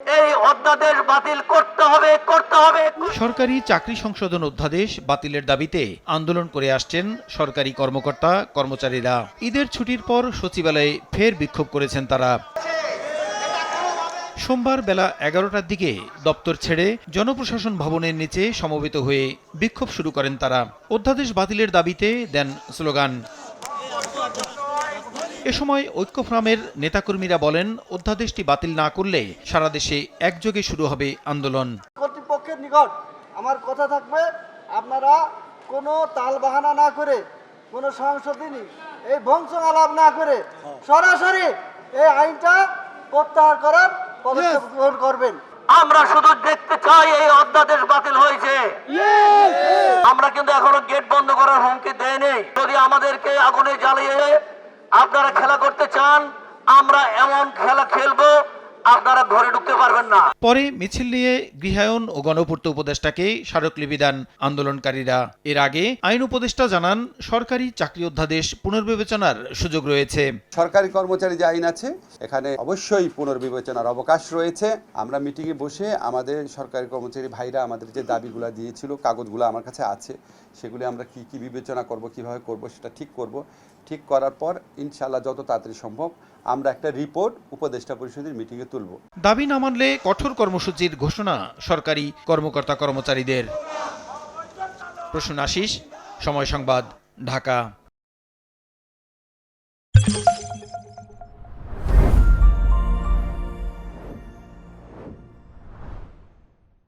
এই অধ্যাদেশ বাতিল করতে হবে। সরকারি চাকরি সংশোধন অধ্যাদেশ বাতিলের দাবিতে আন্দোলন করে আসছেন সরকারি কর্মকর্তা কর্মচারীরা। ঈদের ছুটির পর সচিবালয়ে ফের বিক্ষোভ করেছেন তারা। সোমবার বেলা 11টার দিকে দপ্তর ছেড়ে জনপ্রশাসন ভবনের নিচে সমবেত হয়ে বিক্ষোভ শুরু করেন তারা। অধ্যাদেশ বাতিলের দাবিতে দেন স্লোগান। এ সময় ঐক্যফ্রমের নেতাকর্মীরা বলেন, অধ্যাদেশটি বাতিল না করলে সারা দেশে একযোগে শুরু হবে আন্দোলন। কর্তৃপক্ষের নিকট আমার কথা থাকবে, আপনারা কোনো তালবাহানা না করে, কোনো সংশোধনী এই বংশ আলাপ না করে সরাসরি এই আইনটা প্রত্যাহার করার পদক্ষেপ গ্রহণ করবেন। আমরা শুধু দেখতে চাই এই অধ্যাদেশ বাতিল হয়েছে। আমরা কিন্তু এখনো গেট বন্ধ করার হুমকি দেয়নি। যদি আমাদেরকে আগুনে জ্বালিয়ে আপনারা খেলা করতে চান, আমরা এমন খেলা খেলবো আপনারা ঘরে ঢুকতে পারবেন না। পরে মিছিল নিয়ে গৃহায়ন ও গণপূর্ত উপদেষ্টাকে স্মারকলিপি দেন আন্দোলনকারীরা। এর আগে আইন উপদেষ্টা জানান, সরকারি চাকরি অধ্যাদেশ পুনর্বিবেচনার সুযোগ রয়েছে। সরকারি কর্মচারী যে আইন আছে এখানে অবশ্যই পুনর্বিবেচনার অবকাশ রয়েছে। আমরা মিটিংয়ে বসে আমাদের সরকারি কর্মচারী ভাইরা আমাদের যে দাবিগুলো দিয়েছিল, কাগজগুলো আমার কাছে আছে, সেগুলি আমরা কি বিবেচনা করব, কিভাবে করব সেটা ঠিক করব। ঠিক করার পর ইনশাআল্লাহ যত তাড়াতাড়ি সম্ভব আমরা একটা রিপোর্ট উপদেষ্টা পরিষদের মিটিংয়ে তুলব। দাবি না মানলে কঠোর কর্মসূচির ঘোষণা সরকারি কর্মকর্তা কর্মচারীদের। প্রসূন আশিস, সময় সংবাদ, ঢাকা।